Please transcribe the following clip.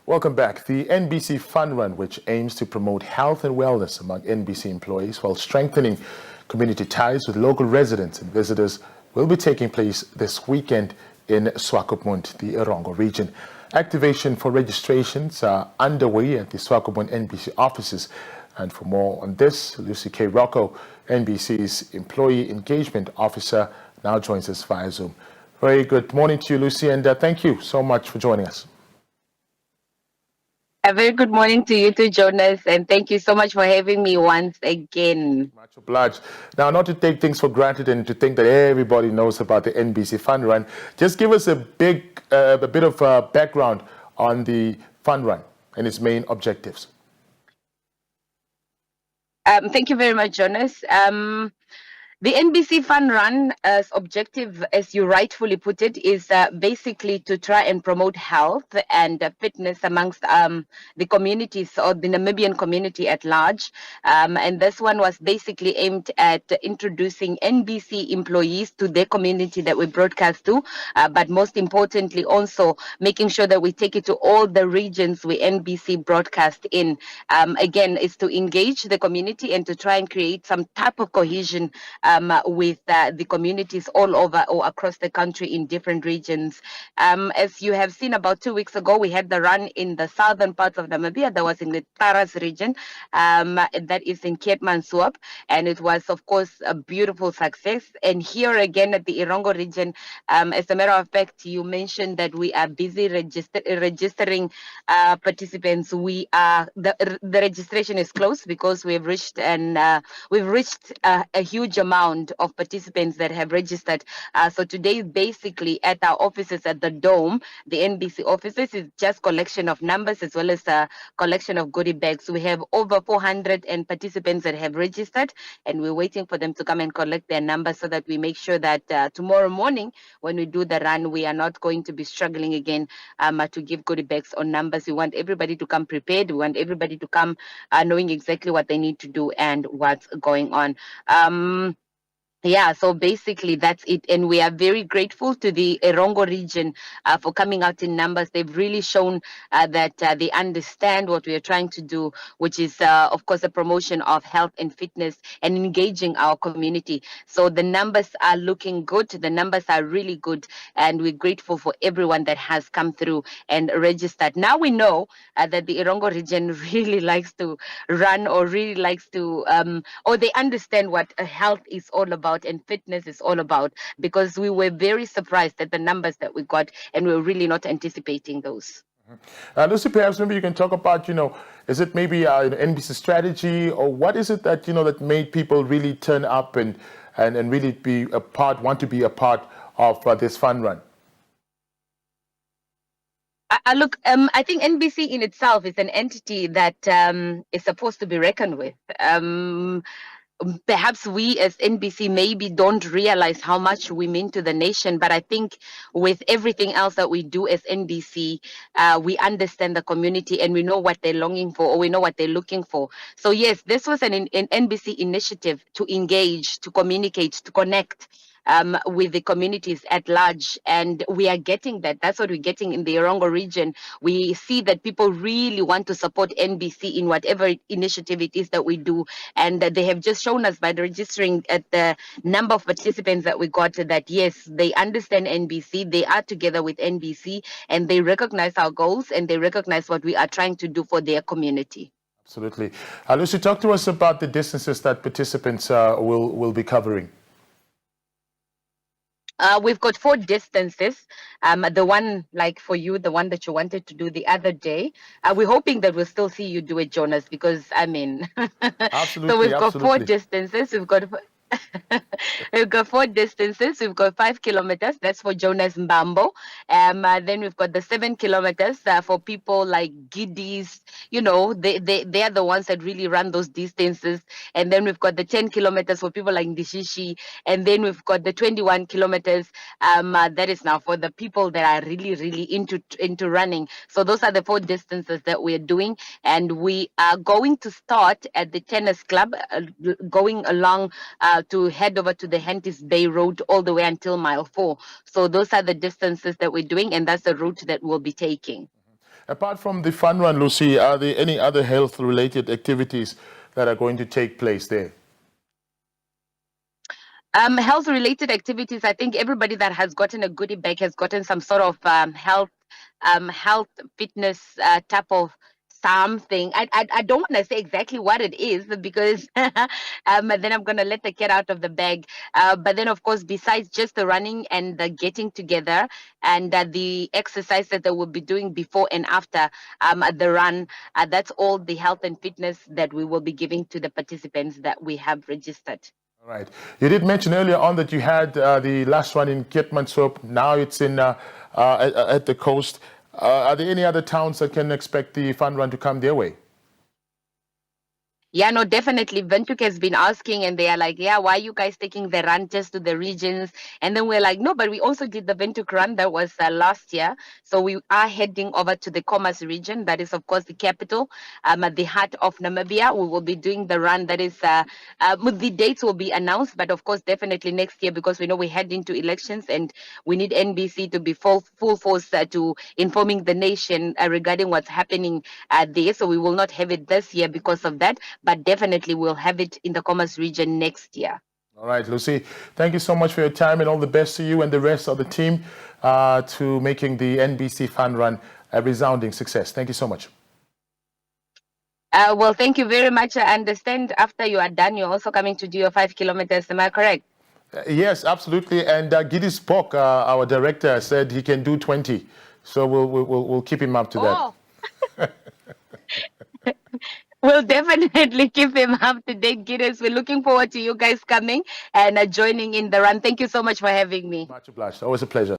Welcome back. The NBC Fun Run, which aims to promote health and wellness among NBC employees while strengthening community ties with local residents and visitors, will be taking place this weekend in Swakopmund, the Erongo Region. Activation for registrations are underway at the Swakopmund NBC offices. And for more on this, Lucy K-Rocco, NBC's Employee Engagement Officer, now joins us via Zoom. Very good morning to you, Lucy, and thank you so much for joining us. A very good morning to you too, Jonas, and thank you so much for having me once again. Much obliged. Now, not to take things for granted and to think that everybody knows about the NBC Fun Run, just give us a bit of background on the Fun Run and its main objectives. Thank you very much, Jonas. The NBC Fun Run's objective, as you rightfully put it, is basically to try and promote health and fitness amongst the communities or the Namibian community at large. And this one was basically aimed at introducing NBC employees to their community that we broadcast to, but most importantly also making sure that we take it to all the regions we NBC broadcast in. Again, is to engage the community and to try and create some type of cohesion with the communities all over or across the country in different regions. As you have seen, about 2 weeks ago, we had the run in the southern parts of Namibia. That was in the Taras region, that is in Cape Mansuap, and it was, of course, a beautiful success. And here again at the Erongo region, as a matter of fact, you mentioned that we are busy registering participants. We are the registration is closed because we've reached a huge amount of participants that have registered. So today, basically at our offices at the Dome, the NBC offices, is just collection of numbers as well as a collection of goodie bags. We have over 400 participants that have registered, and we're waiting for them to come and collect their numbers so that we make sure that tomorrow morning when we do the run, we are not going to be struggling again to give goodie bags on numbers. We want everybody to come prepared. We want everybody to come knowing exactly what they need to do and what's going on. Yeah, so basically that's it. And we are very grateful to the Erongo region for coming out in numbers. They've really shown that they understand what we are trying to do, which is, of course, a promotion of health and fitness and engaging our community. So the numbers are looking good. The numbers are really good. And we're grateful for everyone that has come through and registered. Now we know that the Erongo region really likes to run or really likes to, or they understand what health is all about and fitness is all about, because we were very surprised at the numbers that we got and we were really not anticipating those. Lucy, perhaps maybe you can talk about, is it maybe an NBC strategy, or what is it that, that made people really turn up and really want to be a part of this fun run? Look, I think NBC in itself is an entity that is supposed to be reckoned with. Perhaps we as NBC maybe don't realize how much we mean to the nation, but I think with everything else that we do as NBC, we understand the community and we know what they're longing for, or we know what they're looking for. So yes, this was an NBC initiative to engage, to communicate, to connect with the communities at large, and we are getting that. That's what we're getting in the Erongo region. We see that people really want to support NBC in whatever initiative it is that we do, and they have just shown us by the registering at the number of participants that we got that yes, they understand NBC, they are together with NBC, and they recognize our goals and they recognize what we are trying to do for their community. Absolutely. Lucy, talk to us about the distances that participants will be covering. We've got 4 distances. The one, like for you, the one that you wanted to do the other day. We're hoping that we'll still see you do it, Jonas, because I mean, absolutely. So we've got 4 distances. We've got 4 distances. We've got 5 kilometers. That's for Jonas Mbambo. Then we've got the 7 kilometers for people like Giddies. They are the ones that really run those distances. And then we've got the 10 kilometers for people like Ndishishi. And then we've got the 21 kilometers. That is now for the people that are really, really into running. So those are the 4 distances that we're doing. And we are going to start at the tennis club, going along to head over to the Hentis Bay Road all the way until mile 4. So those are the distances that we're doing, and that's the route that we'll be taking. Apart from the fun run, Lucy, are there any other health-related activities that are going to take place there? Health-related activities. I think everybody that has gotten a goodie bag has gotten some sort of health fitness type of something. I don't want to say exactly what it is because then I'm gonna let the cat out of the bag. But then, of course, besides just the running and the getting together and the exercise that they will be doing before and after the run, that's all the health and fitness that we will be giving to the participants that we have registered. All right. You did mention earlier on that you had the last one in Keetmanshoop. Now it's in at the coast. Are there any other towns that can expect the fun run to come their way? Yeah, no, definitely. Ventuk has been asking, and they are like, yeah, why are you guys taking the run just to the regions? And then we're like, no, but we also did the Ventuk run that was last year. So we are heading over to the Commerce region. That is, of course, the capital, at the heart of Namibia. We will be doing the run. That is, the dates will be announced, but of course, definitely next year because we know we head into elections and we need NBC to be full force to informing the nation regarding what's happening there. So we will not have it this year because of that, but definitely we'll have it in the Commerce region next year. All right, Lucy, thank you so much for your time and all the best to you and the rest of the team to making the NBC Fun Run a resounding success. Thank you so much. Well, thank you very much. I understand after you are done, you're also coming to do your 5 kilometers. Am I correct? Yes, absolutely. And Giddy Spock, our director, said he can do 20. So we'll keep him up to that. We'll definitely keep him up to date, Gideon. We're looking forward to you guys coming and joining in the run. Thank you so much for having me. Much obliged. Always a pleasure.